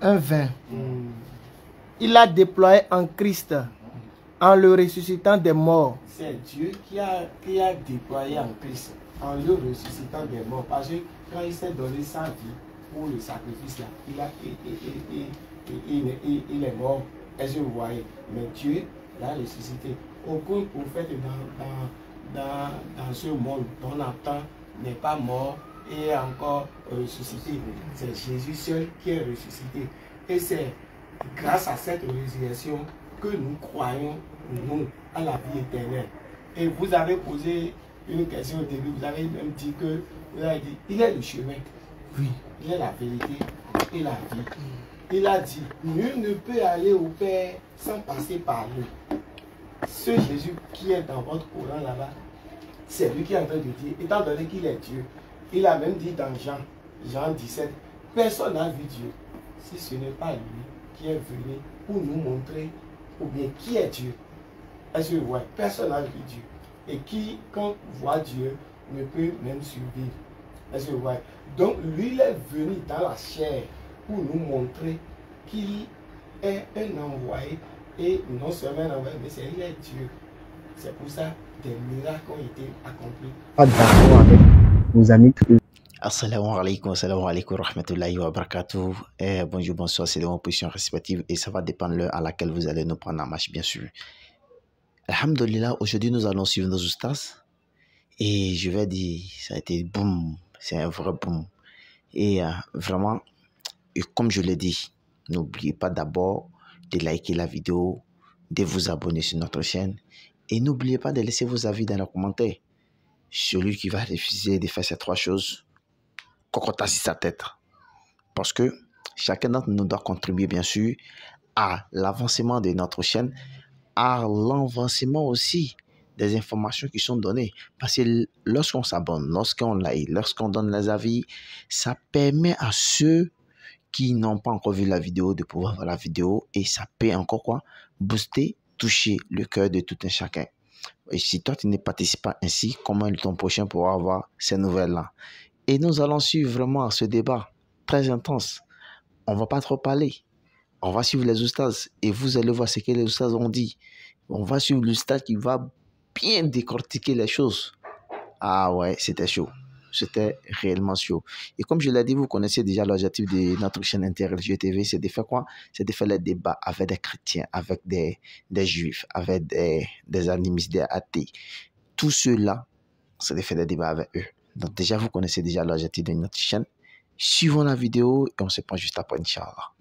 1:20. Il a déployé en Christ, en le ressuscitant des morts. C'est Dieu qui a déployé en Christ, en le ressuscitant des morts. Parce que quand il s'est donné sa vie pour le sacrifice, là, il est mort. Est-ce que vous voyez? Mais Dieu l'a ressuscité. Aucun prophète dans ce monde dont on attend n'est pas mort et est encore ressuscité. C'est Jésus seul qui est ressuscité. Et c'est grâce à cette résurrection que nous croyons, nous, à la vie éternelle. Et vous avez posé une question au début, vous avez même dit que, vous avez dit, il est le chemin, oui, il est la vérité et la vie. Il a dit, nul ne peut aller au Père sans passer par lui. Ce Jésus qui est dans votre Coran là-bas, c'est lui qui est en train de dire, étant donné qu'il est Dieu, il a même dit dans Jean 17, personne n'a vu Dieu, si ce n'est pas lui qui est venu pour nous montrer, ou bien qui est Dieu. Est-ce que vous voyez? Personne n'a vu Dieu. Et qui, quand voit Dieu, ne peut même survivre. Est-ce que vous voyez? Donc, lui, il est venu dans la chair pour nous montrer qu'il est un envoyé. Et non seulement un envoyé, mais il est Dieu. C'est pour ça que des miracles ont été accomplis. Pas d'accord avec nos amis. Assalamu alaikum wa rahmatullahi wa barakatuh. Bonjour, bonsoir, c'est des positions respectives et ça va dépendre de l'heure à laquelle vous allez nous prendre en marche, bien sûr. Alhamdulillah, aujourd'hui nous allons suivre nos ustas et je vais dire, ça a été boum, c'est un vrai boum. Et vraiment, et comme je l'ai dit, n'oubliez pas d'abord de liker la vidéo, de vous abonner sur notre chaîne et n'oubliez pas de laisser vos avis dans les commentaires. Celui qui va refuser de faire ces trois choses, cocotte sur sa tête. Parce que chacun d'entre nous doit contribuer bien sûr à l'avancement de notre chaîne, à l'avancement aussi des informations qui sont données. Parce que lorsqu'on s'abonne, lorsqu'on like, lorsqu'on donne les avis, ça permet à ceux qui n'ont pas encore vu la vidéo de pouvoir voir la vidéo et ça peut encore quoi? Booster, toucher le cœur de tout un chacun. Et si toi tu ne participes pas ainsi, comment ton prochain pourra avoir ces nouvelles-là? Et nous allons suivre vraiment ce débat très intense. On ne va pas trop parler. On va suivre les oustas et vous allez voir ce que les oustas ont dit. On va suivre l'oustaz qui va bien décortiquer les choses. Ah ouais, c'était chaud. C'était réellement chaud. Et comme je l'ai dit, vous connaissez déjà l'objectif de notre chaîne Interreligieux TV, c'est de faire quoi? C'est de faire les débats avec des chrétiens, avec des juifs, avec des animistes, des athées. Tout cela, c'est de faire des débats avec eux. Donc déjà, vous connaissez déjà l'objectif de notre chaîne. Suivons la vidéo et on se prend juste après, Inch'Allah.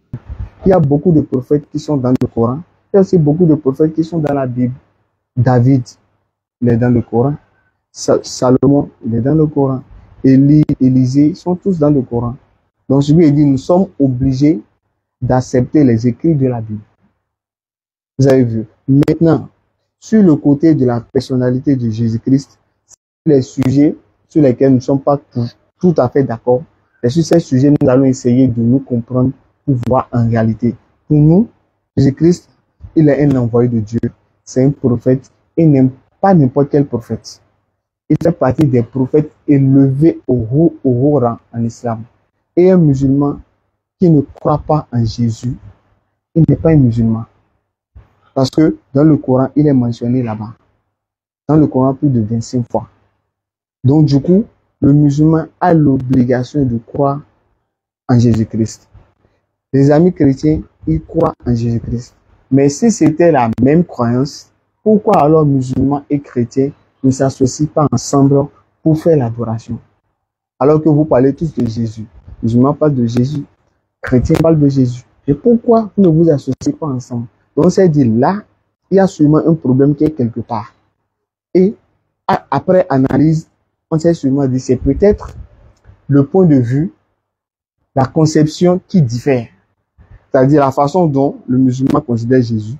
Il y a beaucoup de prophètes qui sont dans le Coran. Il y a aussi beaucoup de prophètes qui sont dans la Bible. David, il est dans le Coran. Salomon, il est dans le Coran. Élie, Élisée, sont tous dans le Coran. Donc je lui ai dit, nous sommes obligés d'accepter les écrits de la Bible. Vous avez vu. Maintenant, sur le côté de la personnalité de Jésus-Christ, les sujets sur lesquels nous ne sommes pas tout à fait d'accord. Et sur ces sujets, nous allons essayer de nous comprendre pour voir en réalité. Pour nous, Jésus-Christ, il est un envoyé de Dieu. C'est un prophète et n'aime pas n'importe quel prophète. Il fait partie des prophètes élevés au haut rang en islam. Et un musulman qui ne croit pas en Jésus, il n'est pas un musulman. Parce que dans le Coran, il est mentionné là-bas. Dans le Coran, plus de 25 fois. Donc du coup, le musulman a l'obligation de croire en Jésus-Christ. Les amis chrétiens, ils croient en Jésus-Christ. Mais si c'était la même croyance, pourquoi alors musulmans et chrétiens ne s'associent pas ensemble pour faire l'adoration? Alors que vous parlez tous de Jésus. Musulmans parlent de Jésus. Chrétiens parlent de Jésus. Et pourquoi vous ne vous associez pas ensemble? Donc c'est dit là, il y a sûrement un problème qui est quelque part. Et après analyse, on s'est sûrement dit c'est peut-être le point de vue, la conception qui diffère. C'est-à-dire la façon dont le musulman considère Jésus.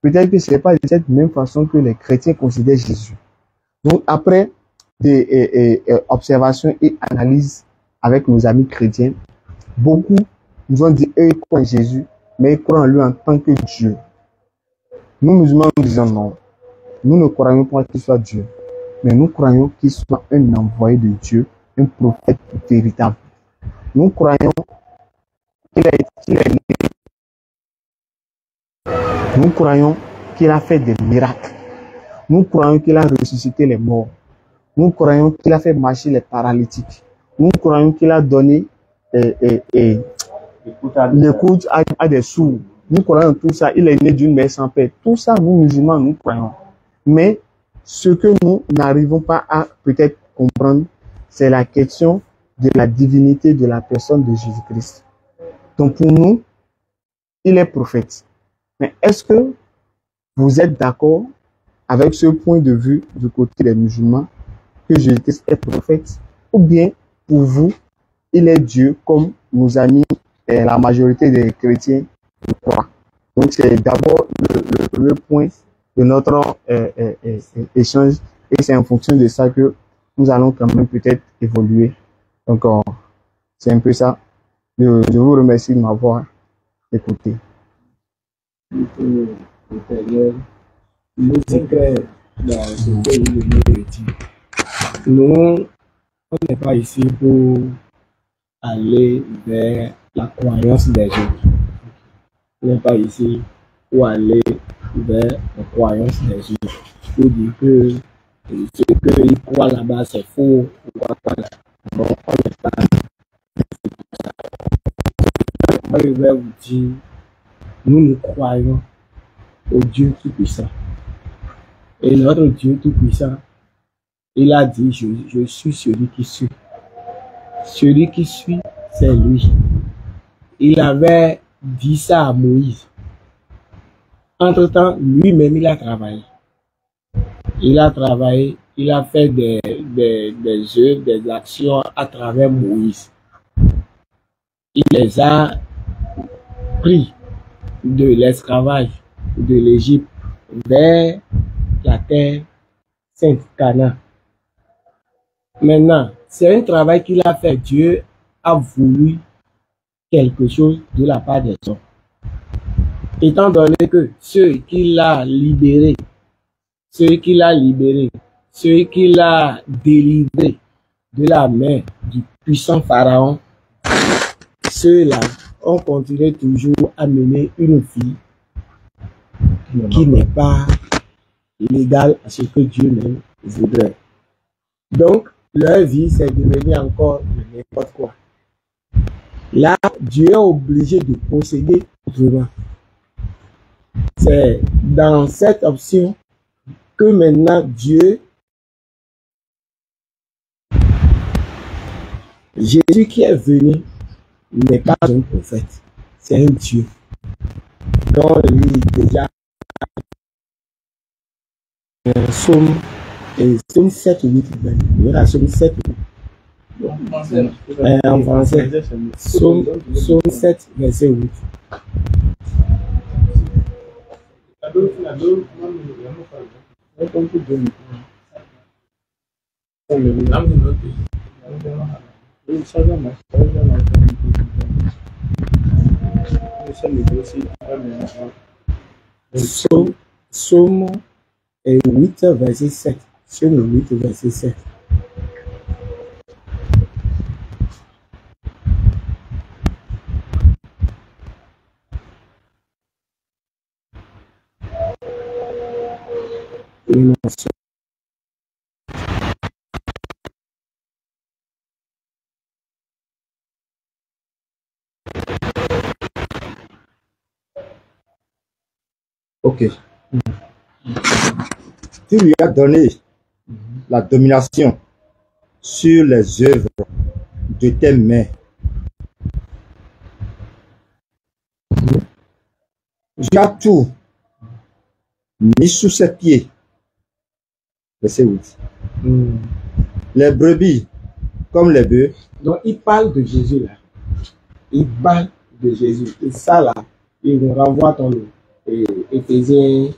Peut-être que ce n'est pas de cette même façon que les chrétiens considèrent Jésus. Donc après des observations et analyses avec nos amis chrétiens, beaucoup nous ont dit eux ils croient en Jésus, mais ils croient en lui en tant que Dieu. Nous musulmans nous disons non. Nous ne croyons pas qu'il soit Dieu, mais nous croyons qu'il soit un envoyé de Dieu, un prophète véritable. Nous croyons qu'il est né. Nous croyons qu'il a fait des miracles. Nous croyons qu'il a ressuscité les morts. Nous croyons qu'il a fait marcher les paralytiques. Nous croyons qu'il a donné l'écoute à des sourds. Nous croyons tout ça. Il est né d'une mère sans père. Tout ça, nous musulmans, nous croyons. Mais ce que nous n'arrivons pas à peut-être comprendre, c'est la question de la divinité de la personne de Jésus-Christ. Donc pour nous, il est prophète. Mais est-ce que vous êtes d'accord avec ce point de vue du côté des musulmans que Jésus-Christ est prophète? Ou bien pour vous, il est Dieu comme nos amis et la majorité des chrétiens le croient? Donc c'est d'abord le premier point de notre échange et c'est en fonction de ça que nous allons quand même peut-être évoluer. Donc c'est un peu ça. Je vous remercie de m'avoir écouté. Nous sommes clairs dans ce que nous venons de dire. Nous, on n'est pas ici pour aller vers la croyance des autres. On n'est pas ici pour aller vers la croyance des autres. Pour dire que ce qu'ils croient là-bas c'est faux. Non, on n'est pas. Je vais vous dire, nous croyons au Dieu Tout-Puissant. Et notre Dieu Tout-Puissant, il a dit, je suis celui qui suis. Celui qui suit, c'est lui. Il avait dit ça à Moïse. Entre-temps, lui-même, il a travaillé. Il a travaillé, il a fait des œuvres, des actions à travers Moïse. Il les a pris de l'esclavage de l'Égypte vers la terre sainte Canaan. Maintenant, c'est un travail qu'il a fait. Dieu a voulu quelque chose de la part des hommes. Étant donné que ceux qu'il a libérés, ceux qu'il a délivrés de la main du puissant Pharaon, ceux-là ont continué toujours à mener une vie qui n'est pas légale à ce que Dieu même voudrait. Donc, leur vie, c'est devenu encore n'importe quoi. Là, Dieu est obligé de procéder autrement. C'est dans cette option que maintenant Dieu, Jésus qui est venu, n'est pas un prophète, c'est un Dieu. Donc, lui, déjà, Somme 7, 8, 20. Voilà, Somme 7, 8. En français, Somme 7, verset 8. Somme 8, verset 7. Somme 8, verset 7. Ok. Tu lui as donné la domination sur les œuvres de tes mains. Tu as tout mis sous ses pieds. Verset 8. Les brebis comme les bœufs. Donc, il parle de Jésus là. Il parle de Jésus. Et ça là, il nous renvoie dans le Éphésiens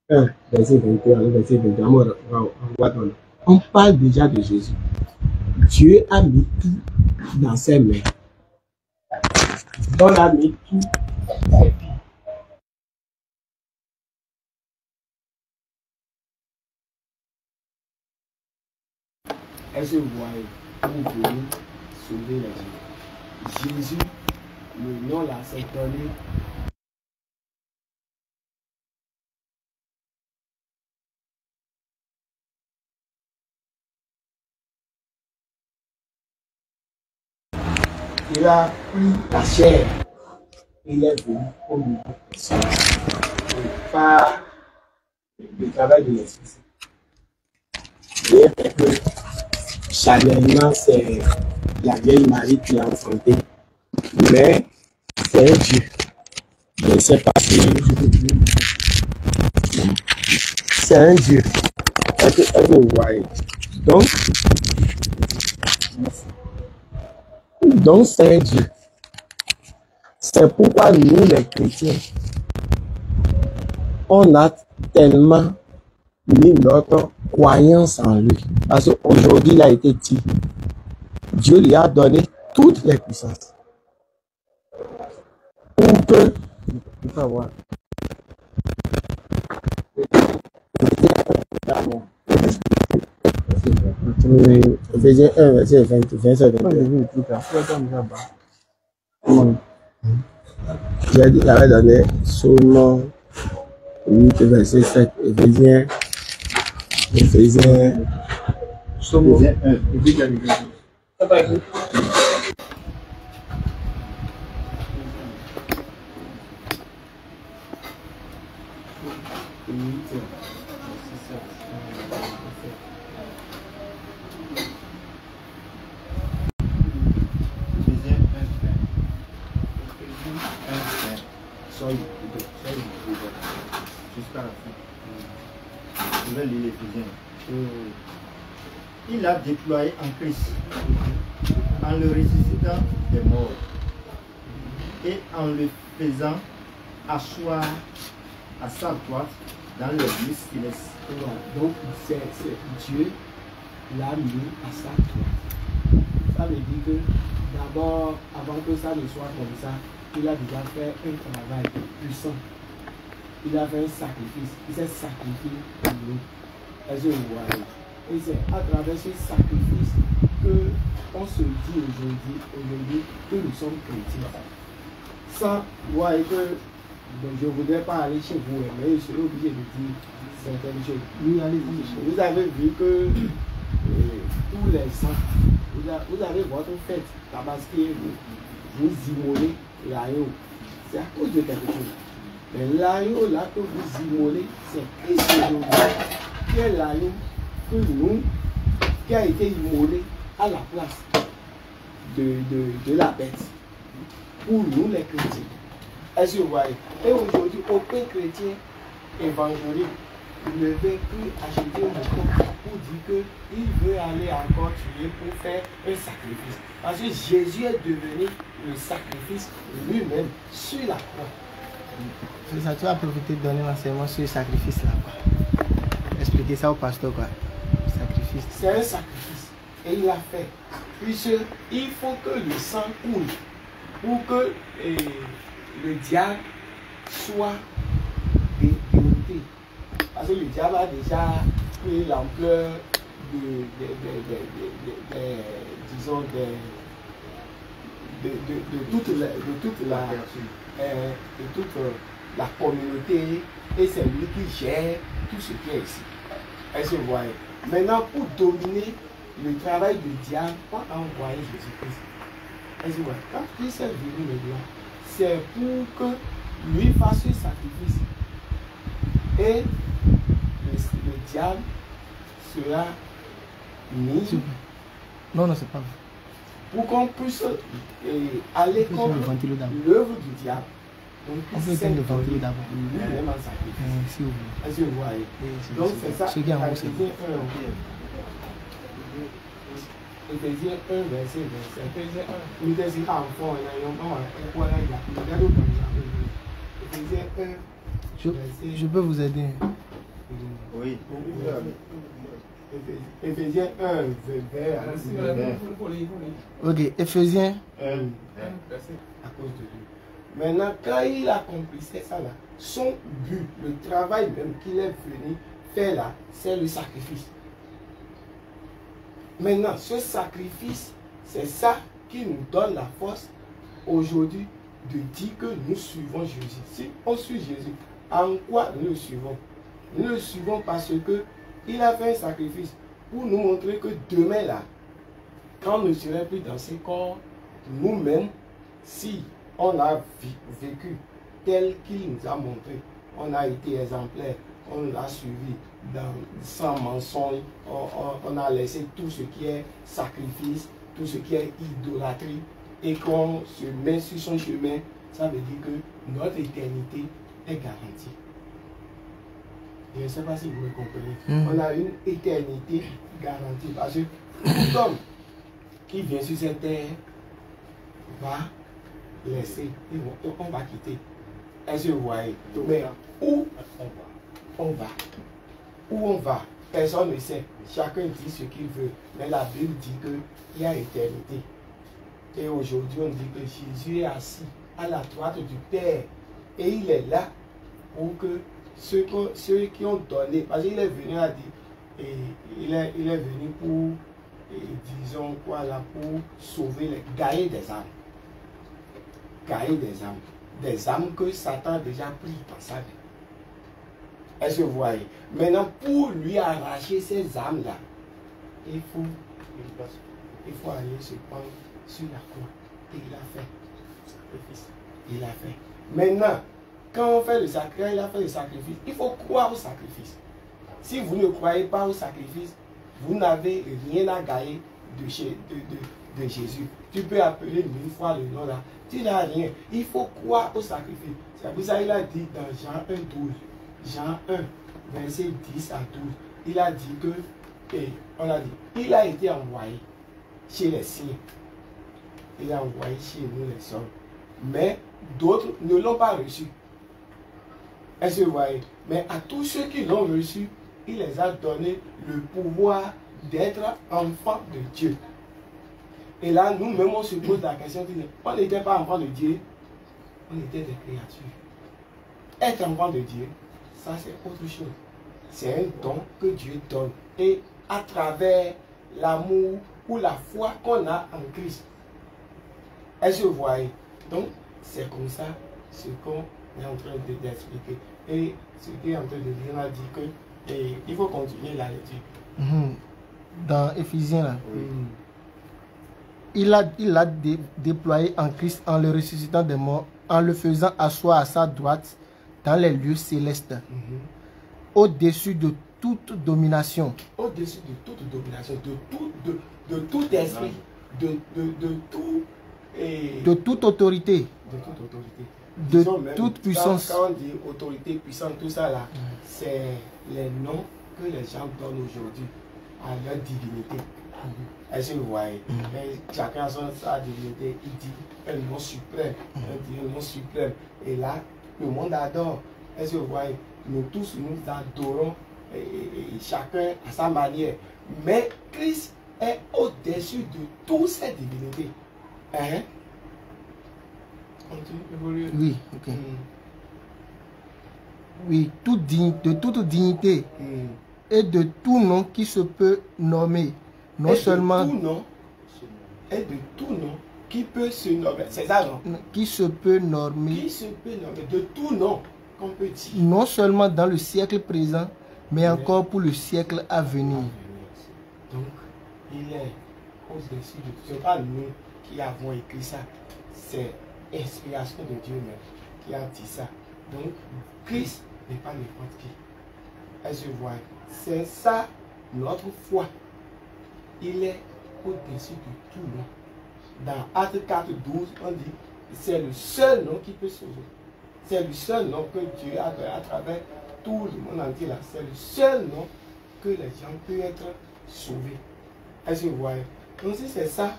1, verset 21, verset 22. On parle déjà de Jésus. Dieu a mis tout dans ses mains. On a mis tout dans ses pieds. Est-ce que vous voyez, vous voulez sauver les gens? Jésus le nom là, c'est donné. Il a pris la chair. Il est venu au niveau par le travail de l'esprit. Et que chaleurement, c'est la vieille Marie qui l'a enfanté. Mais c'est un Dieu. Je ne sais pas si je peux dire. C'est un Dieu. Est-ce que vous voyez? Donc c'est un Dieu. C'est pourquoi nous, les chrétiens, on a tellement mis notre croyance en lui. Parce qu'aujourd'hui, il a été dit, Dieu lui a donné toutes les puissances. Pour que, il faut voir. Éphésiens 1, verset 27. J'ai dit qu'il avait donné seulement 8, verset 7. Éphésiens 1. Jusqu'à la fin. Je vais lire l'Éphésiens. Il a déployé en Christ, en le ressuscitant des morts et en le faisant asseoir à sa droite dans les lieux célestes. Donc c'est Dieu l'a mis à sa droite. Ça veut dire que d'abord, avant que ça ne soit comme ça, il a déjà fait un travail puissant. Il a fait un sacrifice. Il s'est sacrifié pour nous. Est-ce que vous voyez? Et c'est à travers ce sacrifice que on se dit aujourd'hui que nous sommes chrétiens. Ça, vous voyez que je ne voudrais pas aller chez vous, mais je suis obligé de dire certaines choses. Oui, allez-y. Vous avez vu que tous les saints, vous avez votre fête, Tabaski, vous immolez l'agneau. C'est à cause de quelque chose. Mais l'agneau là que vous immolez, c'est Christ aujourd'hui, qui est l'agneau que nous, qui a été immolé à la place de la bête. Pour nous les chrétiens. Est-ce que vous voyez? Et aujourd'hui, aucun chrétien évangélique ne veut plus acheter un mouton pour dire qu'il veut aller encore tuer pour faire un sacrifice. Parce que Jésus est devenu le sacrifice lui-même sur la croix. C'est ça, tu vas profiter de donner l'enseignement sur le sacrifice là. Expliquez ça au pasteur quoi. Sacrifice. C'est un sacrifice. Et il l'a fait. Puisqu'il faut que le sang coule pour que le diable soit démonté. Parce que le diable a déjà pris l'ampleur de toute la communauté, et c'est lui qui gère tout ce qui est ici. Est-ce que vous voyez? Maintenant, pour dominer le travail du diable, on a envoyé Jésus-Christ. Est-ce que vous voyez? Quand Christ est venu maintenant, c'est pour que lui fasse ce sacrifice. Et le diable sera mis. Non, c'est pas vrai. Pour qu'on puisse aller contre l'œuvre du diable. Donc, on peut éteindre le ventilo d'abord. Lui-même en sacrifice. Si vous voulez. Est-ce que vous voyez? Donc, c'est ça. Éphésiens 1, verset 27. Éphésiens 1. Nous désirons enfants, je peux vous aider. Oui. Éphésiens 1, verset. Ok, Éphésiens 1, à cause de Dieu. Maintenant, quand il accomplissait ça là, son but, le travail même qu'il est venu faire là, c'est le sacrifice. Maintenant, ce sacrifice, c'est ça qui nous donne la force aujourd'hui de dire que nous suivons Jésus. Si on suit Jésus, en quoi nous le suivons? Nous le suivons parce que il a fait un sacrifice pour nous montrer que demain là, quand on ne serait plus dans ces corps, nous-mêmes, si on a vécu tel qu'il nous a montré, on a été exemplaire, on l'a suivi sans mensonge, on a laissé tout ce qui est sacrifice, tout ce qui est idolâtrie, et qu'on se met sur son chemin, ça veut dire que notre éternité est garantie. Je ne sais pas si vous me comprenez. On a une éternité garantie parce que tout homme qui vient sur cette terre va laisser, on va quitter. Est-ce que vous voyez? Mais où on va? Où on va? Personne ne sait. Chacun dit ce qu'il veut. Mais la Bible dit qu'il y a éternité. Et aujourd'hui, on dit que Jésus est assis à la droite du Père. Et il est là pour que ceux qui ont donné, parce qu'il est venu à dire, et il est venu pour, disons quoi là, pour sauver, gagner des âmes. Gagner des âmes. Des âmes que Satan a déjà pris dans sa vie. Est-ce que vous voyez? Maintenant, pour lui arracher ces âmes-là, il faut aller se prendre sur la croix. Et il a fait. Il a fait. Maintenant, quand on fait le sacrifice, il a fait le sacrifice. Il faut croire au sacrifice. Si vous ne croyez pas au sacrifice, vous n'avez rien à gagner de Jésus. Tu peux appeler 1000 fois le nom là. Tu n'as rien. Il faut croire au sacrifice. C'est pour ça qu'il a dit dans Jean 1, 12. Jean 1, verset 10 à 12. Il a dit que, on a dit, il a été envoyé chez les siens. Il a envoyé chez nous les hommes. Mais d'autres ne l'ont pas reçu. Est-ce que vous voyez? Mais à tous ceux qui l'ont reçu, il les a donné le pouvoir d'être enfants de Dieu. Et là, nous-mêmes, on se pose la question, on n'était pas enfants de Dieu, on était des créatures. Être enfant de Dieu, ça c'est autre chose. C'est un don que Dieu donne. Et à travers l'amour ou la foi qu'on a en Christ. Est-ce que vous voyez? Donc, c'est comme ça ce qu'on est en train d'expliquer. Et ce qui est en train de dire, on a dit que il faut continuer la lecture. Dans Éphésiens, là, il a déployé en Christ en le ressuscitant des morts, en le faisant asseoir à sa droite dans les lieux célestes, au-dessus de toute domination. Au-dessus de toute domination, de tout esprit, de tout... de toute autorité. De toute autorité. De toute puissance. Quand on dit autorité, puissance, tout ça là, c'est les noms que les gens donnent aujourd'hui à leur divinité. Est-ce que vous voyez? Chacun a sa divinité, il dit un nom suprême, un nom suprême. Et là, le monde adore. Est-ce que vous voyez? Nous tous, nous adorons, et chacun à sa manière. Mais Christ est au-dessus de toutes ces divinités. Hein? Oui, ok. Oui, de toute dignité et de tout nom qui se peut nommer. Non seulement. Et de tout nom qui peut se nommer. C'est ça, non? Qui se peut normer. Qui se peut nommer. De tout nom qu'on peut dire. Non seulement dans le siècle présent, mais encore pour le siècle à venir. Donc, il est au-dessus de tout. Ce n'est pas nous qui avons écrit ça. C'est l'inspiration de Dieu même qui a dit ça. Donc, Christ n'est pas n'importe qui. Est-ce que vous voyez? C'est ça notre foi. Il est au-dessus de tout nom. Dans Actes 4, 12, on dit c'est le seul nom qui peut sauver. C'est le seul nom que Dieu a donné à travers tout le monde entier là. C'est le seul nom que les gens peuvent être sauvés. Est-ce que vous voyez? Donc si c'est ça,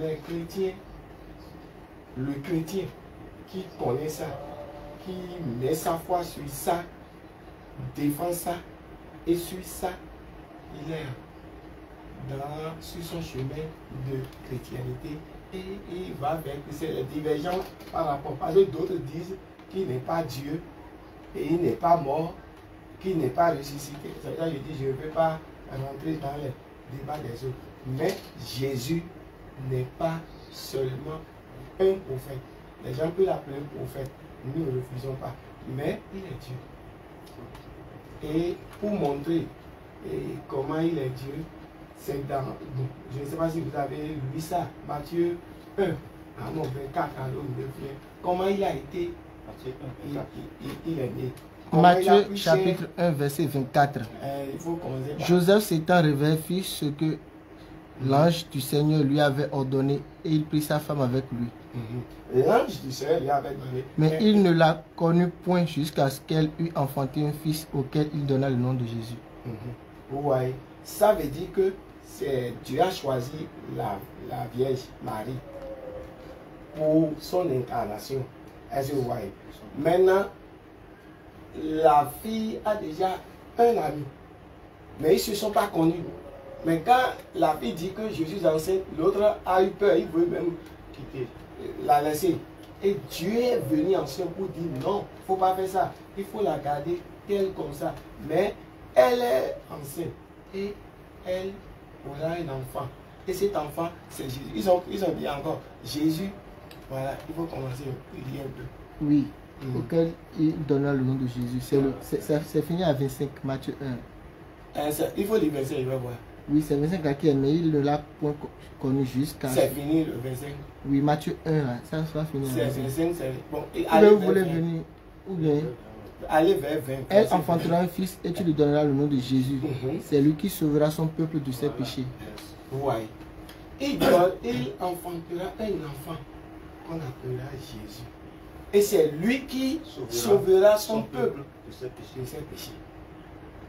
les chrétiens, le chrétien qui connaît ça, qui met sa foi sur ça, défend ça et suit ça, il est sur son chemin de chrétienté et il va vers les divergences par rapport. Parce que d'autres disent qu'il n'est pas Dieu et il n'est pas mort, qu'il n'est pas ressuscité. C'est ça que je dis, je ne veux pas rentrer dans les débats des autres. Mais Jésus n'est pas seulement un prophète. Les gens peuvent l'appeler prophète. Nous ne refusons pas. Mais il est Dieu. Et pour montrer comment il est Dieu, c'est dans... Bon, je ne sais pas si vous avez lu ça. Matthieu 1. Ah non, 24, alors on devient. Comment il a été... Il est né. Matthieu chapitre 1 verset 24. Il faut commencer par... Joseph s'étant réveillé fit ce que l'ange du Seigneur lui avait ordonné et il prit sa femme avec lui. L'ange du Seigneur lui avait donné. Mais il ne la connut point jusqu'à ce qu'elle eût enfanté un fils auquel il donna le nom de Jésus. Vous voyez, ça veut dire que Dieu a choisi la Vierge Marie pour son incarnation. Est-ce que vous voyez? Maintenant, la fille a déjà un ami, mais ils ne se sont pas connus. Mais quand la fille dit que je suis enceinte, l'autre a eu peur, il veut même quitter, la laisser. Et Dieu est venu enceinte pour dire non, il ne faut pas faire ça, il faut la garder telle comme ça. Mais elle est enceinte et elle aura un enfant. Et cet enfant, c'est Jésus. Ils ont dit encore, Jésus, voilà, il faut commencer à prier un peu. Oui, auquel il donna le nom de Jésus. C'est fini à 25, Matthieu 1. Il faut le verset, il va voir. Oui, c'est 25 à qui, mais il ne l'a point connu jusqu'à... C'est fini le 25. Oui, Matthieu 1, là, ça sera fini. C'est 25, c'est... Bon, vous voulez venir, ou bien... Allez vers 20. Elle enfantera un fils et tu lui donneras le nom de Jésus. C'est lui qui sauvera son peuple de ses péchés. Oui. Il enfantera un enfant qu'on appellera Jésus. Et c'est lui qui sauvera son peuple de ses péchés.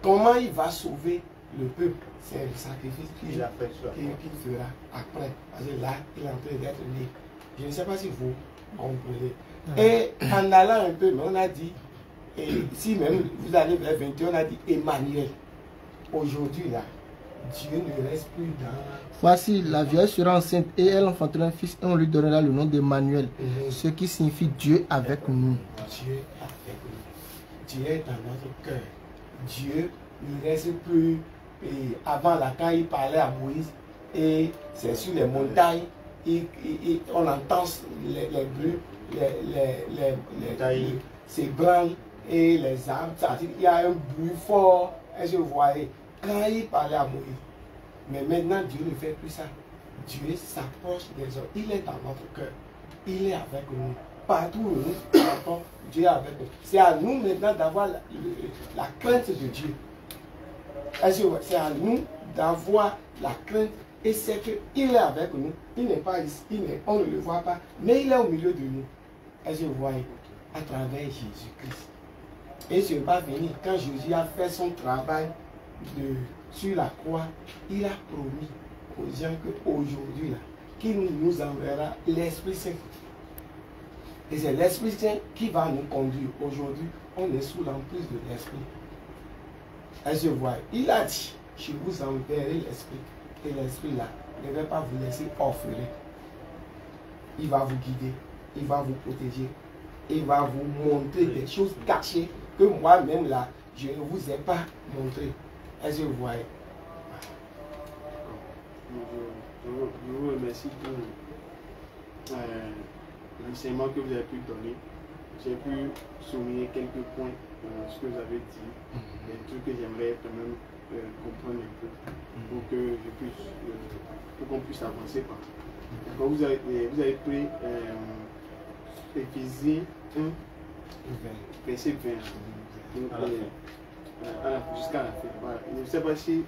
Comment il va sauver le peuple? C'est le sacrifice qu'il fera après. Parce que là, il est en train d'être né. Je ne sais pas si vous comprenez. Et en allant un peu, mais on a dit, et si même vous allez vers 21, on a dit Emmanuel. Aujourd'hui, là, Dieu ne reste plus dans... Voici, la Vierge sera enceinte et elle enfantera un fils et on lui donnera le nom d'Emmanuel, ce qui signifie Dieu avec nous. Dieu avec nous. Dieu est dans notre cœur. Dieu ne reste plus... Et avant, là, quand il parlait à Moïse, et c'est sur les montagnes, on entend les bruits, les s'ébranlent et les arbres. Il y a un bruit fort. Est-ce que vous voyez? Quand il parlait à Moïse. Mais maintenant, Dieu ne fait plus ça. Dieu s'approche des hommes. Il est dans notre cœur. Il est avec nous. Partout où nous partons, Dieu est avec nous. C'est à nous maintenant d'avoir la crainte de Dieu. C'est à nous d'avoir la crainte et c'est qu'il est avec nous. Il n'est pas ici, on ne le voit pas, mais il est au milieu de nous. Est-ce que vous voyez? À travers Jésus-Christ. Et ce n'est pas fini. Quand Jésus a fait son travail sur la croix, il a promis aux gens qu'aujourd'hui, qu'il nous enverra l'Esprit Saint. Et c'est l'Esprit Saint qui va nous conduire. Aujourd'hui, on est sous l'emprise de l'Esprit. Est-ce que vous voyez? Il a dit, je vous enverrai l'Esprit. Et l'Esprit là ne va pas vous laisser orphelin. Il va vous guider, il va vous protéger, il va vous montrer des choses cachées que moi-même là, je ne vous ai pas montré. Est-ce que vous voyez? Je vous remercie pour l'enseignement que vous avez pu donner. J'ai pu souligner quelques points dans ce que vous avez dit, des trucs que j'aimerais quand même comprendre un peu pour que je puisse, pour qu'on puisse avancer par. D'accord, vous avez pris Éphésiens 1, verset 20. Jusqu'à la fin. Voilà. Je ne sais pas si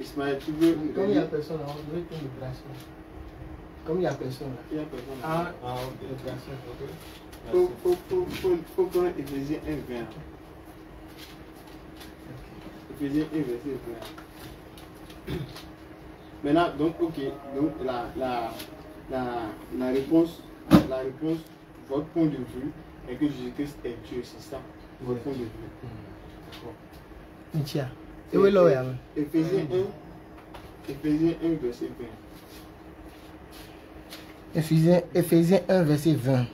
Ismaël, tu veux. Comme il n'y a personne là, on devrait prendre le bracelet. Comme il n'y a personne là. Il n'y a personne là. Ah, le bracelet, ok. Faut prendre Éphésiens 1, 20. Éphésiens 1, verset 20. Maintenant, donc, ok, donc la réponse, votre point de vue est que Jésus-Christ est Dieu, c'est ça, votre point de vue. D'accord. Tiens. Et où est là? Éphésiens 1, verset 20. Éphésiens 1, verset 20.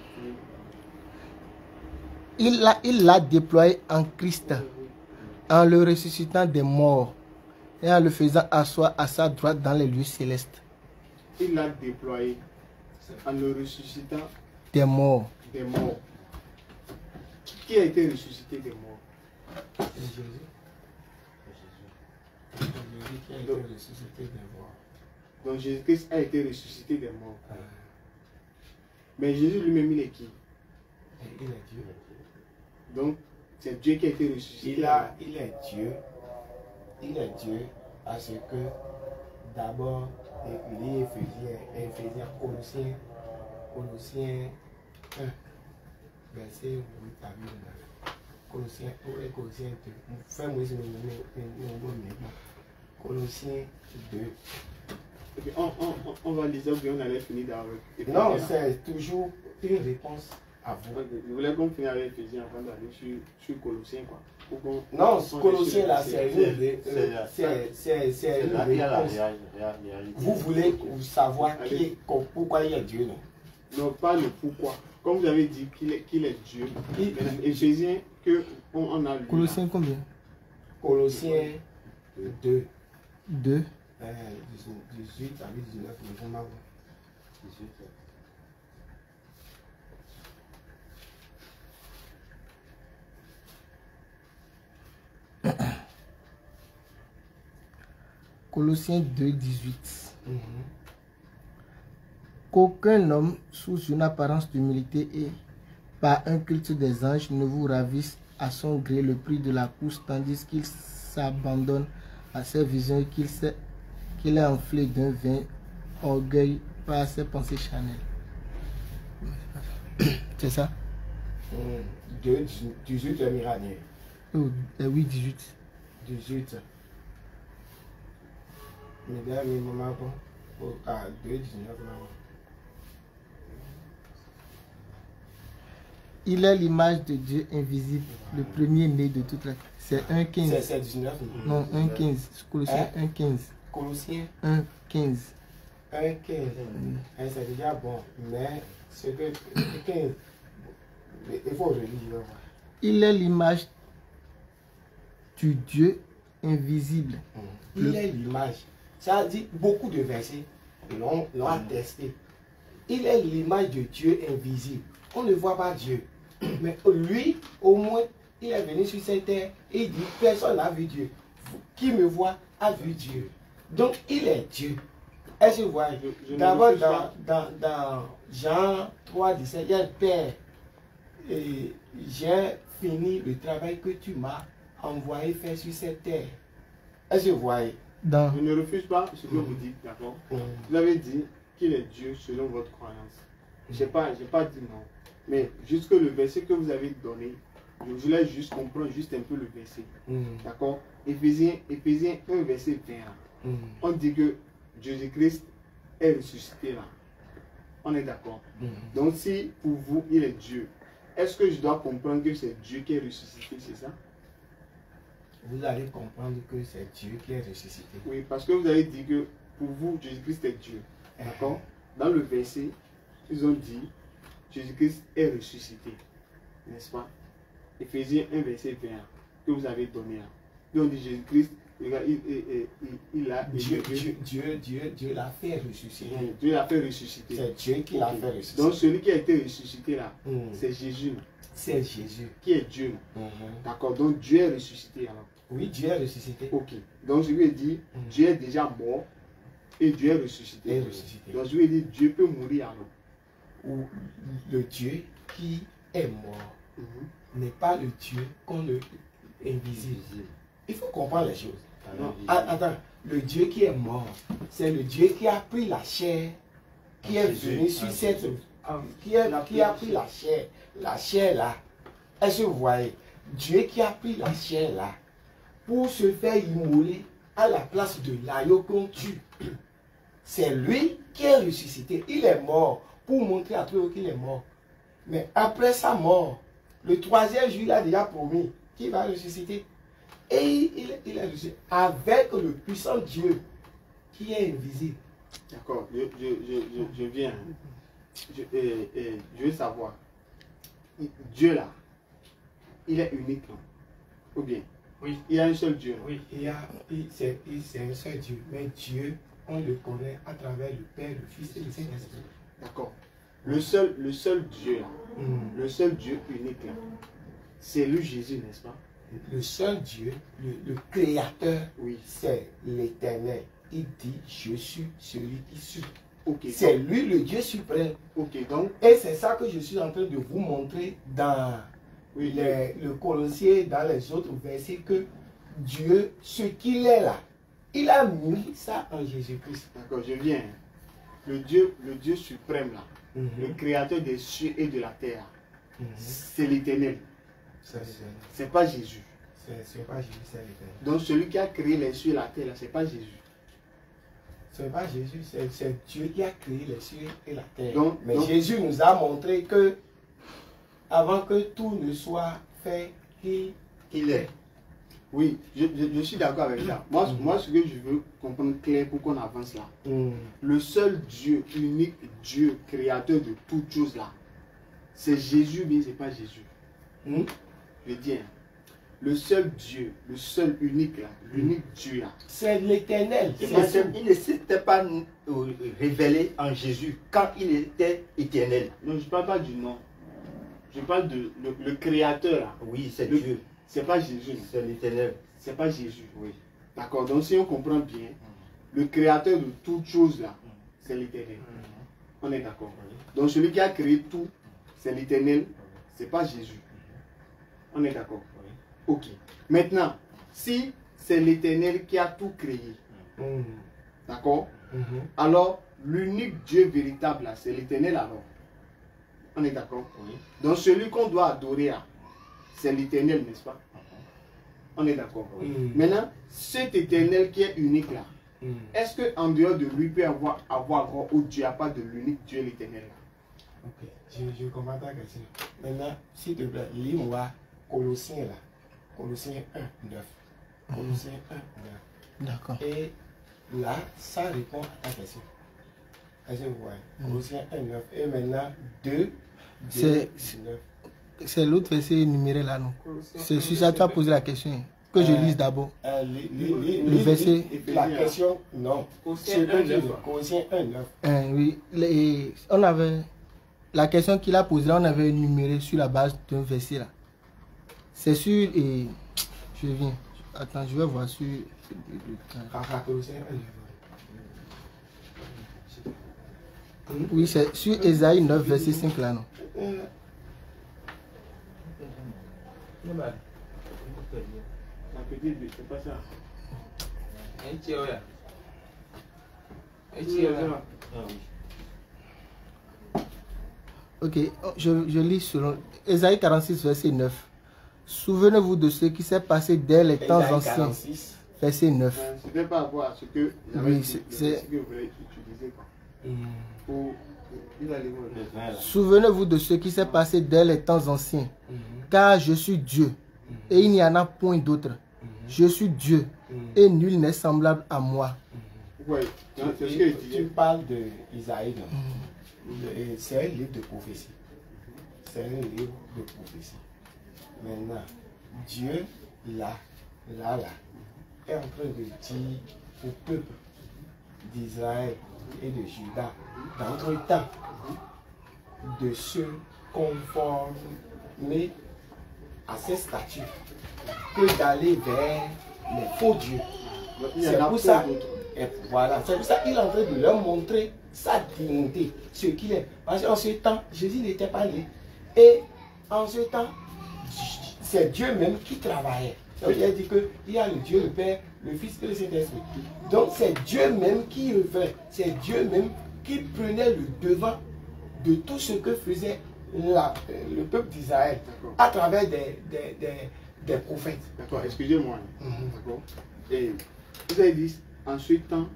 Il l'a déployé en Christ, en le ressuscitant des morts et en le faisant asseoir à sa droite dans les lieux célestes. Il l'a déployé en le ressuscitant des morts. Des morts. Qui a été ressuscité des morts? C'est Jésus. C'est Jésus qui a été ressuscité des morts. Donc Jésus-Christ a été ressuscité des morts. Mais Jésus lui-même, il est qui? Il est Dieu. Donc, c'est Dieu qui a été ressuscité. Il est Dieu. Il est Dieu parce que d'abord, il dit Éphésiens, Colossiens 1, verset 8 à 9. Colossiens 1 et Colossiens 2. Fais-moi ce Colossiens 2. Et puis on va lire ça, puis on allait finir avec. Non, c'est toujours une réponse à vous. Je voulais qu'on finisse avec Éphésiens avant d'aller sur Colossiens, quoi. Non, Colossiens là, c'est une réponse. Vous voulez savoir pourquoi il y a Dieu, non? Non, pas le pourquoi. Comme vous avez dit qu'il est Dieu. Éphésiens, on a lu. Colossiens combien? Colossiens 2. 2. 18 à 19, mais vous m'avez 18. Colossiens 2, 18. Qu'aucun homme, sous une apparence d'humilité et par un culte des anges, ne vous ravisse à son gré le prix de la course, tandis qu'il s'abandonne à ses visions et qu'il est enflé d'un vain orgueil par ses pensées charnelles. C'est ça? 2, 18 le miranier. Oh, oui, 18. 18. Mesdames et mamans, 2, 19, maman. Il est l'image de Dieu invisible, le premier-né de toute la... C'est 1,15. C'est 19. Non, 1,15. Colossiens 1,15. Colossiens 1,15. 1,15. C'est déjà bon, mais ce que 15, il faut relire. Il est l'image du Dieu invisible. Il est l'image. Ça dit beaucoup de versets l'ont attesté. Il est l'image de Dieu invisible. On ne voit pas Dieu. Mais lui, au moins, il est venu sur cette terre et il dit, personne n'a vu Dieu. Qui me voit a vu Dieu. Donc, il est Dieu. Est-ce que vous voyez? D'abord, dans Jean 3, 17, il y a le Père. J'ai fini le travail que tu m'as envoyé faire sur cette terre. Est-ce que vous voyez? Je ne refuse pas ce que vous dites, d'accord? Vous avez dit qu'il est Dieu selon votre croyance. Je n'ai pas dit non. Mais jusque le verset que vous avez donné, je voulais juste comprendre juste un peu le verset. D'accord? Éphésiens 1, verset 20. On dit que Jésus-Christ est ressuscité là. On est d'accord? Donc si pour vous, il est Dieu, est-ce que je dois comprendre que c'est Dieu qui est ressuscité, c'est ça? Vous allez comprendre que c'est Dieu qui est ressuscité. Oui, parce que vous avez dit que pour vous, Jésus-Christ est Dieu. D'accord? Dans le verset, ils ont dit Jésus-Christ est ressuscité. N'est-ce pas? Éphésiens 1, verset 21, que vous avez donné là. Ils ont dit Jésus-Christ, il a. Dieu l'a fait ressusciter. Dieu l'a fait ressusciter. C'est Dieu qui l'a fait ressusciter. Donc celui qui a été ressuscité là, c'est Jésus. C'est Jésus. Qui est Dieu. D'accord? Donc Dieu est ressuscité alors. Oui, Dieu est ressuscité. Ok. Donc je lui ai dit, Dieu est déjà mort et Dieu est ressuscité. Donc je lui ai dit, Dieu peut mourir alors. Ou le Dieu qui est mort n'est pas le Dieu qu'on le invisible. Il faut comprendre les choses. Attends, le Dieu qui est mort, c'est le Dieu qui a pris la chair, qui est venu sur cette... qui a pris la chair là. Est-ce que vous voyez? Dieu qui a pris la chair là pour se faire immoler à la place de l'agneau qu'on tue. C'est lui qui est ressuscité. Il est mort pour montrer à tout qu'il est mort. Mais après sa mort, le troisième jour, il a déjà promis qu'il va ressusciter. Et il est ressuscité avec le puissant Dieu qui est invisible. D'accord, je viens. Je veux savoir. Dieu là, il est unique. Ou bien? Oui. Il y a un seul Dieu. Oui, c'est un seul Dieu. Mais Dieu, on le connaît à travers le Père, le Fils et le Saint-Esprit. D'accord. Le seul Dieu là, le seul Dieu unique là, c'est lui Jésus, n'est-ce pas? Le seul Dieu, le Créateur, Oui. c'est l'Éternel. Il dit, je suis celui qui suis. Ok. C'est lui le Dieu suprême. Ok, donc. Et c'est ça que je suis en train de vous montrer dans Oui, le Colossiens, dans les autres versets, que Dieu, ce qu'il est là, il a mis ça en Jésus-Christ. D'accord, je viens. Le Dieu suprême là, Mhm. le créateur des cieux et de la terre, Mhm. c'est l'Éternel. C'est pas Jésus. C'est pas Jésus, c'est l'Éternel. Donc celui qui a créé les cieux et la terre là, c'est pas Jésus. C'est pas Jésus, c'est Dieu qui a créé les cieux et la terre. Donc- Mais donc- Jésus nous a montré que, avant que tout ne soit fait, qu'il est. Oui, je suis d'accord avec ça. Moi, ce que je veux comprendre clair pour qu'on avance là, le seul Dieu, unique Dieu, créateur de toutes choses là, c'est Jésus, mais c'est pas Jésus. Je dis, hein, le seul Dieu, le seul unique là, l'unique Dieu là, C'est l'Éternel. Il ne s'était pas révélé en Jésus quand il était éternel. non, je parle pas du nom. Je parle de le créateur là. Oui, c'est Le- Dieu, C'est pas Jésus. c'est l'éternel. C'est pas Jésus. Oui. D'accord, donc si on comprend bien, le créateur de toutes choses là, c'est l'Éternel. On est d'accord. Donc celui qui a créé tout, c'est l'Éternel, c'est pas Jésus. On est d'accord. Ok. Maintenant, si c'est l'Éternel qui a tout créé, d'accord, alors l'unique Dieu véritable là, c'est l'Éternel alors. On est d'accord. Donc celui qu'on doit adorer là, c'est l'Éternel, n'est-ce pas? On est d'accord. Maintenant, cet Éternel qui est unique là, est-ce qu'en dehors de lui, il peut avoir encore autre Dieu à part de l'unique Dieu, l'Éternel là? Ok, je comprends ta question. Maintenant, s'il te plaît, lis-moi Colossiens là. Colossiens 1, 9. Colossiens 1, 9. D'accord. Et là, ça répond à ta question. Est-ce que vous voyez? Colossiens 1, 9. Et maintenant, 2, C'est- 9. C'est l'autre verset énuméré là, non? C'est sur ça que tu as posé la question. Que je lise d'abord. Le verset. La question, non. Colossiens C'est que 1, je 9. dis, Colossiens 1, 9. Oui, on avait. La question qu'il a posée là, on avait énuméré sur la base d'un verset là. C'est sur. Je viens. Attends, je vais voir sur. Colossiens 1, 9. Oui, c'est sur Ésaïe 9, verset 5 là, non? La petite, c'est pas ça. Ok, je lis selon Ésaïe 46, verset 9. Souvenez-vous de ce qui s'est passé dès les temps Ésaïe anciens. 46. Verset 9. C'était par rapport à ce que Oui, ce c'est- que vous voulez utiliser. Quoi. Pour, il a les mots. Souvenez-vous de ce qui s'est passé dès les temps anciens. Car je suis Dieu, et il n'y en a point d'autre. Je suis Dieu, et nul n'est semblable à moi. Oui, c'est ce que je Tu disais. parles d'Isaïe, non? C'est un livre de prophétie. C'est un livre de prophétie. Maintenant, Dieu, là, est en train de dire au peuple d'Israël et de Juda, d'entre-temps, de se conformer à ces statuts que d'aller vers les faux dieux. Il y en C'est a pour pas ça. d'autres. Et voilà, c'est pour ça qu'il est en train de leur montrer sa dignité, ce qu'il est. Parce qu'en ce temps, Jésus n'était pas né. Et en ce temps, c'est Dieu même qui travaillait. Donc, il a dit qu'il y a le Dieu, le Père, le Fils et le Saint-Esprit. Donc c'est Dieu même qui œuvrait. C'est Dieu même qui prenait le devant de tout ce que faisait le peuple d'Israël à travers des prophètes. D'accord, excusez-moi. D'accord. Et vous avez dit, en ce temps,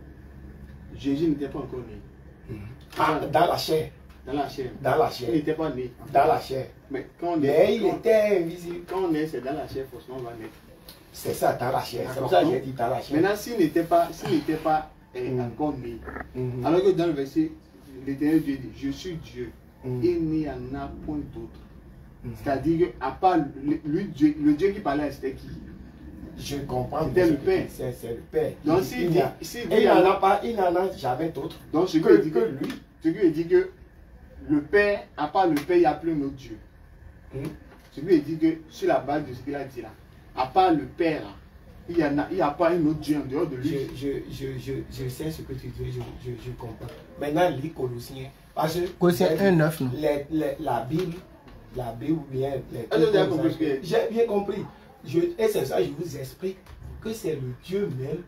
Jésus n'était pas encore né. Ah, dans la chair. Dans la chair. Dans la chair. Il n'était pas né. Dans la chair. Mais quand on Mais est, il était invisible. quand on est, c'est dans la chair, forcément, on va naître. C'est ça, dans la chair. C'est D'accord. pour ça que j'ai dit dans la chair. Maintenant, s'il n'était pas encore né, Mhm. alors que dans le verset, l'Éternel Dieu dit, je suis Dieu, Mhm. il n'y en a point d'autre. C'est-à-dire qu'à part le Dieu qui parlait, c'était qui? Je comprends. C'était ce le que Père. tu dis, c'est le Père. Donc, Il n'y a- si il Dieu n'en a- a pas, il n'en a jamais d'autre donc ce que qui dit lui. ce qui dit que le Père, à part le Père, il n'y a plus un autre Dieu. Je lui ai dit que sur la base de ce qu'il a dit là, à part le Père, il n'y a pas un autre Dieu en dehors de lui. Je sais ce que tu dis, je comprends. Maintenant, lis Colossiens. Parce que Colossiens 1:9, non? la Bible ou bien J'ai bien compris. Et c'est ça, je vous explique que c'est le Dieu même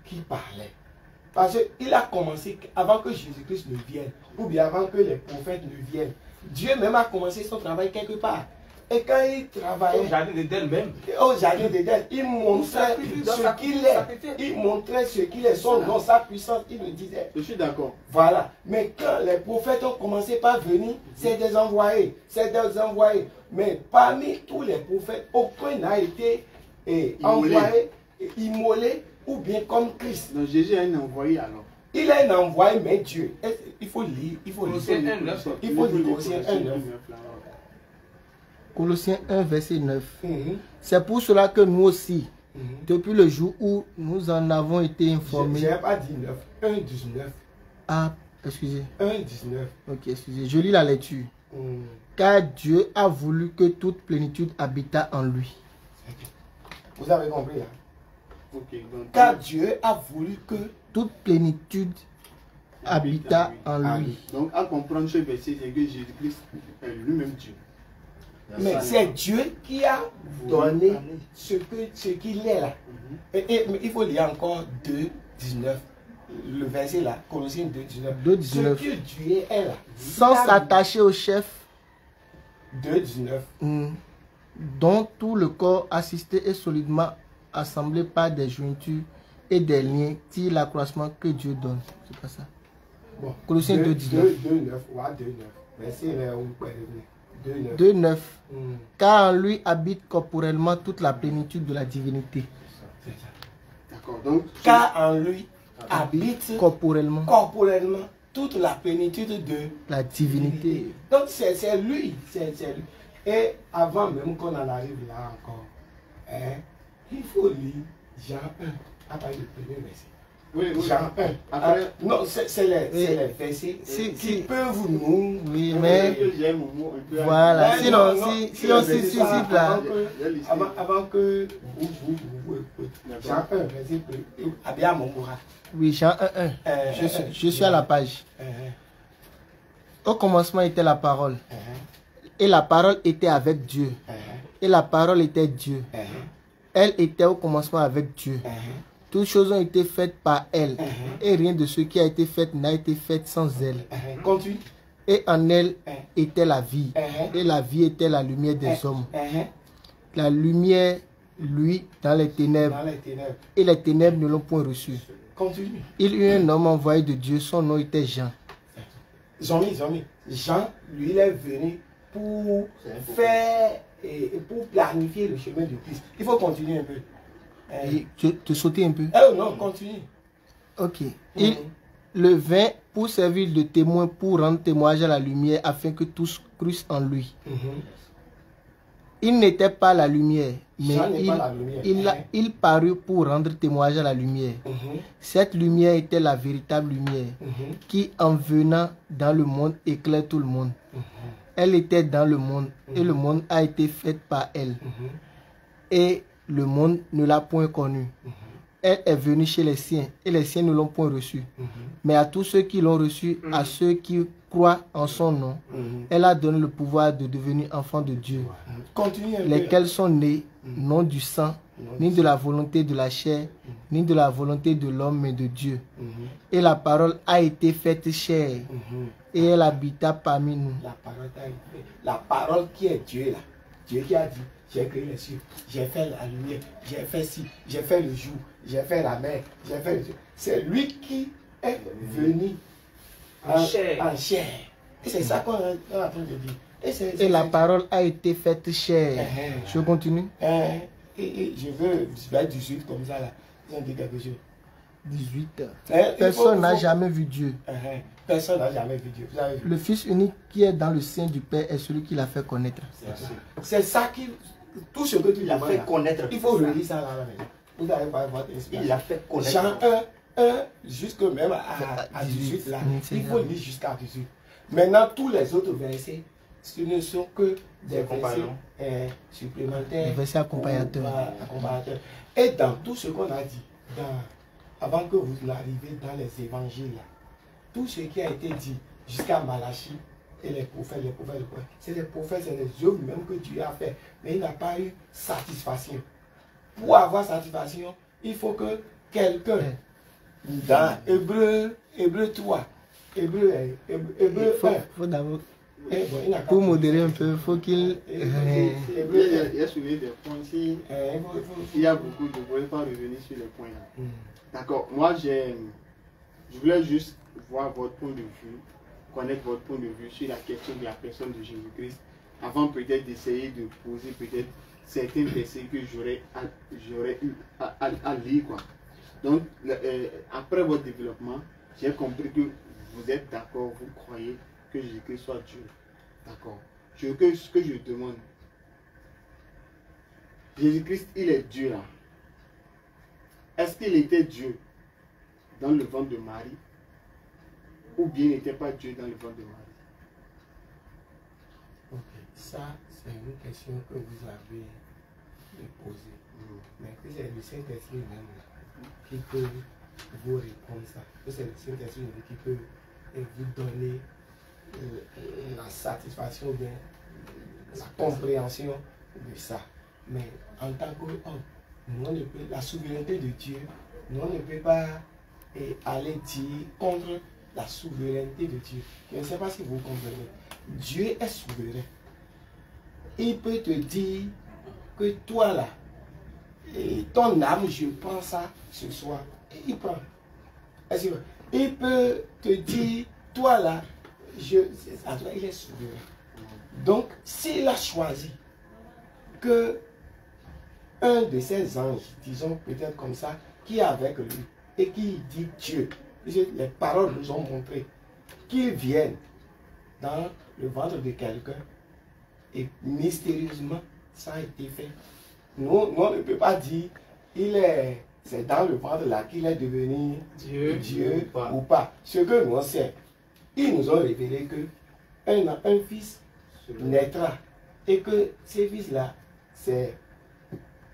qui parlait. Parce qu'il a commencé avant que Jésus-Christ ne vienne, ou bien avant que les prophètes ne viennent. Dieu même a commencé son travail quelque part. Et quand il travaillait au jardin d'Éden même, au jardin d'Éden, il montrait ce qu'il est. Il montrait ce qu'il est, son nom, sa puissance, il le disait. Je suis d'accord. Voilà. Mais quand les prophètes ont commencé par venir, c'est des envoyés. C'est des envoyés. Mais parmi tous les prophètes, aucun n'a été envoyé, immolé ou bien comme Christ. Donc Jésus est un envoyé alors. Il est un envoyé, mais Dieu. Il faut lire. Il faut lire. Il faut lire Colossiens 1:9. Colossiens 1, verset 9. C'est pour cela que nous aussi, depuis le jour où nous en avons été informés. Je n'ai pas dit 9, 1,19. Ah, excusez. 1,19. Ok, excusez. Je lis la lecture. Car Dieu a voulu que toute plénitude habitât en lui. Vous avez compris, hein? Okay, donc, car Dieu a voulu que toute plénitude habitât en lui. Donc, à comprendre ce verset, c'est que Jésus-Christ est lui-même Dieu. Mais c'est Dieu qui a donné ce qu'il est là. Et il faut lire encore 2,19. Le verset là, Colossiens 2,19. Ce que Dieu est là. Sans s'attacher au chef. 2,19. Dont tout le corps assisté et solidement assemblé par des jointures et des liens tire l'accroissement que Dieu donne. C'est pas ça. Bon. Colossiens 2,19. 2,9. Ouais, 2,9. Verset 2,9. Car en lui habite corporellement toute la plénitude de la divinité. D'accord. Donc, car en lui habite corporellement toute la plénitude de la divinité. Donc c'est lui. Et avant même qu'on en arrive là encore, il faut lire Jean 1, à partir du premier verset. Oui, Jean 1. Après, non, c'est les versets qui peuvent nous. Oui, mais. Voilà. Sinon, si on s'y suscite là. Avant que vous. Jean 1, verset 1. Abia Momoura. Oui, Jean 1. Je suis à la page. Au commencement était la parole. Et la parole était avec Dieu. Et la parole était Dieu. Elle était au commencement avec Dieu. Toutes choses ont été faites par elle. Et rien de ce qui a été fait n'a été fait sans elle. Continue. Et en elle était la vie. Et la vie était la lumière des hommes. La lumière, lui, dans les ténèbres. Et les ténèbres ne l'ont point reçu. Continue. Il y eut un homme envoyé de Dieu. Son nom était Jean. Jean, lui, il est venu pour faire et pour planifier le chemin de Christ. Il faut continuer un peu. Te sauter un peu. Non, continue. Ok. Il le vint pour servir de témoin, pour rendre témoignage à la lumière, afin que tous crussent en lui. Il n'était pas la lumière, mais il parut pour rendre témoignage à la lumière. Cette lumière était la véritable lumière, qui en venant dans le monde éclaire tout le monde. Elle était dans le monde, et le monde a été fait par elle. Et le monde ne l'a point connue. Elle est venue chez les siens, et les siens ne l'ont point reçue. Mais à tous ceux qui l'ont reçue, à ceux qui croient en son nom, elle a donné le pouvoir de devenir enfants de Dieu. Lesquels sont nés, non du sang, ni de la volonté de la chair, ni de la volonté de l'homme, mais de Dieu. Et la parole a été faite chair, et elle habita parmi nous. La parole qui est Dieu là. Dieu qui a dit, j'ai créé les cieux, j'ai fait la lumière, j'ai fait ci, j'ai fait le jour, j'ai fait la mer, j'ai fait le jour. C'est lui qui est venu en chair. Et c'est ça qu'on est en train de dire. Et la parole a été faite chair. Je continue. Et je veux 18 comme ça là. Ils ont dit quelque chose. 18. Personne n'a jamais vu Dieu. Personne n'a jamais vu Dieu. Vous avez vu? Le Fils unique qui est dans le sein du Père est celui qui l'a fait connaître. C'est ça qui... Tout ce que tu l'as fait connaître. Il faut relire ça là. Vous allez voir votre inspiration. Il l'a fait connaître. Jean 1, jusque même à 18 là. Il faut lire jusqu'à 18. Maintenant, tous les autres versets, ce ne sont que des versets supplémentaires. Des versets accompagnateurs. Et dans tout ce qu'on a dit, avant que vous n'arriviez dans les évangiles, tout ce qui a été dit jusqu'à Malachie et les prophètes, c'est les prophètes, c'est les œuvres même que Dieu a fait. Mais il n'a pas eu satisfaction. Pour avoir satisfaction, il faut que quelqu'un, dans Hébreu 3, Hébreu 1, faut d'abord, pour modérer un peu, il faut qu'il... Il y a soulevé des points. Il y a beaucoup de points, je ne vais pas revenir sur les points là. D'accord, moi je voulais juste voir votre point de vue, connaître votre point de vue sur la question de la personne de Jésus-Christ, avant peut-être d'essayer de poser peut-être certains versets que j'aurais eu à lire, quoi. Donc, après votre développement, j'ai compris que vous êtes d'accord, vous croyez que Jésus-Christ soit Dieu. D'accord. Ce que je demande, Jésus-Christ, il est Dieu là. Est-ce qu'il était Dieu dans le ventre de Marie? Ou bien il n'était pas Dieu dans le ventre de Marie? Ok, ça c'est une question que vous avez posée. Mais que c'est le Saint-Esprit même qui peut vous répondre ça. Que c'est le Saint-Esprit qui peut vous donner la satisfaction, bien la compréhension de ça. Mais en tant qu'homme, la souveraineté de Dieu, nous ne peut pas aller dire contre la souveraineté de Dieu. Je ne sais pas si vous comprenez. Dieu est souverain. Il peut te dire que toi là, ton âme, je prends ça ce soir. Et il prend. Il peut te dire, toi là, il est souverain. Donc, s'il a choisi que un de ses anges, disons peut-être comme ça, qui est avec lui et qui dit Dieu, les paroles nous ont montré qu'ils viennent dans le ventre de quelqu'un et mystérieusement ça a été fait. Nous, on ne peut pas dire c'est dans le ventre là qu'il est devenu Dieu ou pas. Ce que nous on sait, ils nous ont révélé que un fils naîtra et que ce fils là,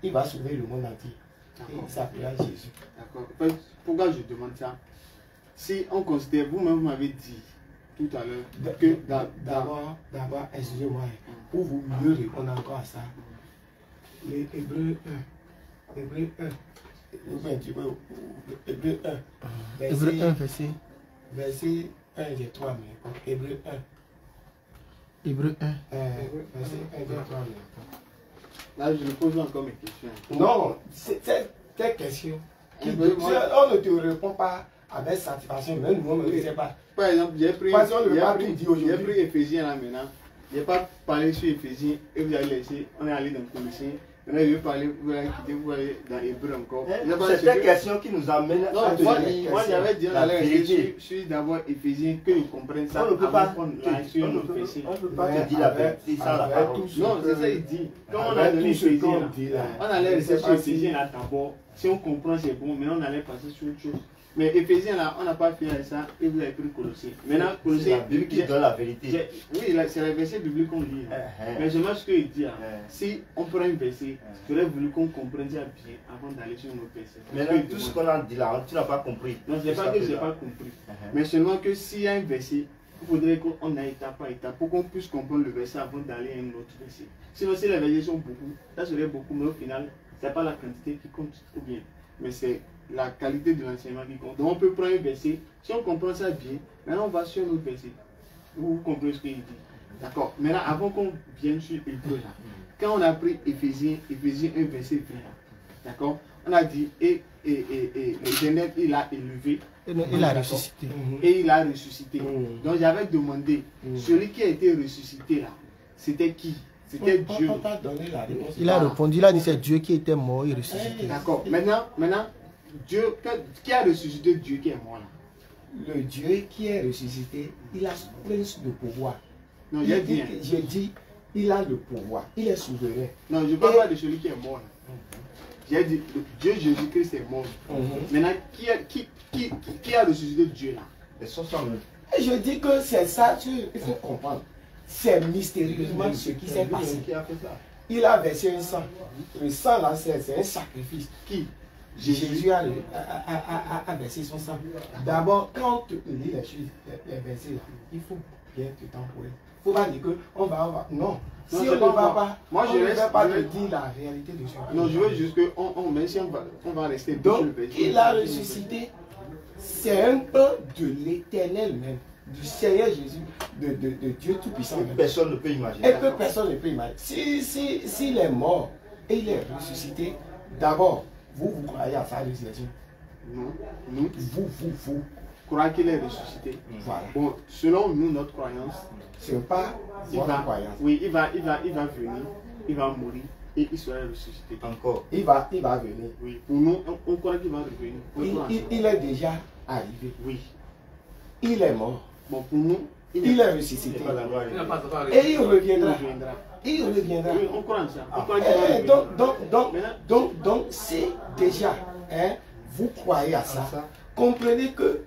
il va sauver le monde entier. Et il s'appellera Jésus. D'accord. Pourquoi je demande ça? Si on considère, vous-même vous m'avez dit tout à l'heure que d'abord, excusez-moi, pour vous mieux répondre encore à ça, les Hébreux 1, Hébreux 1, Hébreux 1, verset 1 et 3, Hébreux 1. Hébreux 1. Verset 1 et 3. Là, je me pose encore mes questions. Non, c'est tes questions. On ne te répond pas avec satisfaction, même nous, on ne sait pas. Par exemple, j'ai pris Éphésiens là maintenant. Je n'ai pas parlé sur Éphésiens et vous allez laisser, on est allé dans Colossiens. Maintenant, je vais parler, vous allez quitter, vous allez dans Hébreux encore. C'est une question qui nous amène à moi j'avais dit on allait sur d'abord Éphésiens, que ils comprennent ça. On ne peut pas te dire la vérité sans la parole. Non, c'est ça il dit. Comme on a donné Éphésiens, on allait rester sur Éphésiens là d'abord. Si on comprend c'est bon, maintenant on allait passer sur autre chose. Mais Éphésiens là, on n'a pas fait ça et vous avez pris Colossiens. Maintenant, Colossiens, c'est la Bible qui donne la vérité. Oui, c'est la verset biblique qu'on lit. Mais je vois ce qu'il dit. Si on prend un verset, j'aurais voulu qu'on comprenne ça bien avant d'aller sur un autre verset. Maintenant, tout ce qu'on a dit là, tu n'as pas compris. Non, ce n'est pas que je n'ai pas compris. Mais seulement que s'il y a un verset, il faudrait qu'on aille étape par étape pour qu'on puisse comprendre le verset avant d'aller à un autre verset. Sinon, si les versets sont beaucoup, ça serait beaucoup, mais au final, ce n'est pas la quantité qui compte ou bien. Mais c'est la qualité de l'enseignement qui compte. Donc on peut prendre un verset, si on comprend ça bien, maintenant on va sur un autre verset. Vous comprenez ce qu'il dit. D'accord. Maintenant, avant qu'on vienne sur Hébreux là, quand on a pris Éphésiens 1 verset 20, d'accord, on a dit et l'Éternel il a élevé. Il a ressuscité. Et il a ressuscité. Donc j'avais demandé, celui qui a été ressuscité là, c'était qui? C'était Dieu. On t'a donné la réponse. Il a répondu, il a dit c'est Dieu qui était mort, il ressuscité. D'accord. Maintenant, Dieu, qui a ressuscité Dieu qui est mort là? Le Dieu qui est ressuscité, il a plus de pouvoir. Non, j'ai dit, il a le pouvoir, il est souverain. Non, je ne parle pas de celui qui est mort là. J'ai dit, Dieu Jésus-Christ est mort. Maintenant, qui a ressuscité Dieu là? Les 69. Et je dis que c'est ça, il faut comprendre. C'est mystérieusement ce qui s'est passé. Qui a fait ça? Il a versé un sang. Le sang là, c'est un sacrifice. Qui? Jésus a versé son sang. D'abord, quand tu lis les choses, les versets là, il faut bien te temporer. Il ne faut pas dire qu'on va. Non. Si on ne va pas, moi, je ne vais pas te dire la réalité de ce. Non, je veux juste qu'on va rester. Donc, il a ressuscité. C'est un peu de l'Éternel même, du Seigneur Jésus, de Dieu Tout-Puissant. Personne ne peut imaginer. Et que personne ne peut imaginer. S'il est mort et il est ressuscité, d'abord, vous croyez à sa résurrection? Non. Nous, vous croyez qu'il est ressuscité. Voilà. Bon, selon nous, notre croyance, ce n'est pas votre croyance. Oui, il va venir, il va mourir et il sera ressuscité. Encore. Il va venir. Oui, pour nous, on croit qu'il va revenir. Il est déjà arrivé. Oui. Il est mort. Bon, pour nous, il est ressuscité. Et il reviendra. Il reviendra. Oui, on croit en ça. On croit qu'il va revenir. Donc, si déjà vous croyez à ça, comprenez que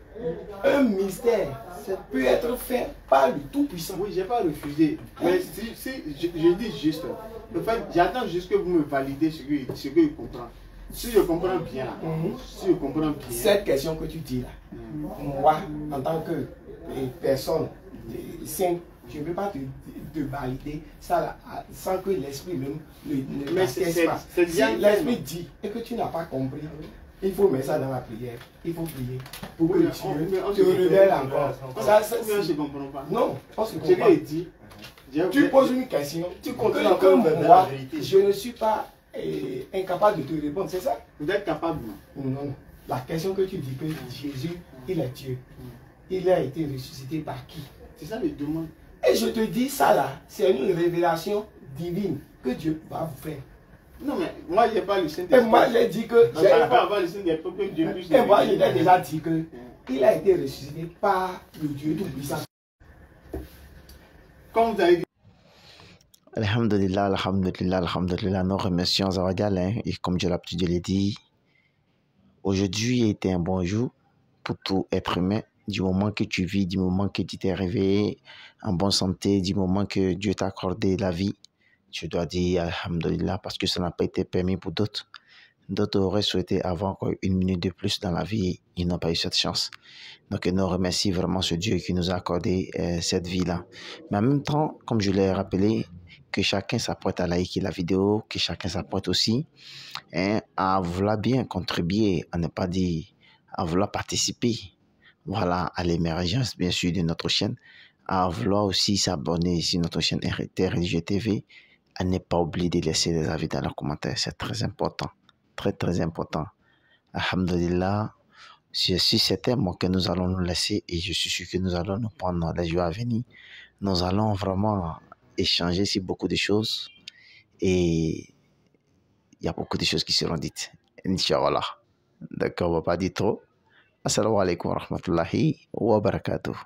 un mystère, ça peut être fait par le Tout-Puissant. Oui, je n'ai pas refusé. Mais si je dis juste, en fait, j'attends juste que vous me validez ce que je comprends. Si je comprends bien, cette question que tu dis là, moi, en tant que personne sainte, je ne peux pas te valider ça là, sans que l'esprit même ne mais c'est pas. Si l'esprit dit et que tu n'as pas compris, il faut mettre ça dans la prière. Il faut prier pour que Dieu te révèle encore. Je ne comprends pas. Non, on se comprend. Je lui ai dit. Tu poses une question, tu continues que moi, je ne suis pas incapable de te répondre, c'est ça? Vous êtes capable? Non. La question que tu dis que Jésus, il est Dieu. Il a été ressuscité par qui? C'est ça les demandes. Et je te dis ça là, c'est une révélation divine que Dieu va vous faire. Non mais moi je n'ai pas le Saint-Esprit. Et moi j'ai dit que... Je n'ai pas avoir le Saint-Esprit pour que Dieu puisse... Et moi je t'ai déjà dit que il a été ressuscité par le Dieu Tout-Puissant. Comme vous avez dit... Alhamdulillah, nous remercions Zawadial, et comme j'ai l'habitude de le dire, aujourd'hui a été un bon jour pour tout être humain, du moment que tu vis, du moment que tu t'es réveillé en bonne santé, du moment que Dieu t'a accordé la vie, tu dois dire Alhamdulillah, parce que ça n'a pas été permis pour d'autres. D'autres auraient souhaité avoir encore une minute de plus dans la vie, ils n'ont pas eu cette chance. Donc nous remercions vraiment ce Dieu qui nous a accordé cette vie-là. Mais en même temps, comme je l'ai rappelé, que chacun s'apprête à liker la vidéo, que chacun s'apprête aussi à vouloir bien contribuer, à ne pas dire, à vouloir participer, voilà, à l'émergence bien sûr de notre chaîne, à vouloir aussi s'abonner sur notre chaîne RT Religieux TV, à ne pas oublier de laisser des avis dans les commentaires, c'est très important, très important. Alhamdulillah, je suis certain que nous allons nous laisser et je suis sûr que nous allons nous prendre les jours à venir. Nous allons vraiment échanger sur beaucoup de choses et il y a beaucoup de choses qui seront dites, Inch'Allah. D'accord, on ne va pas dire trop. Assalamu alaikum wa rahmatullahi wa barakatuh.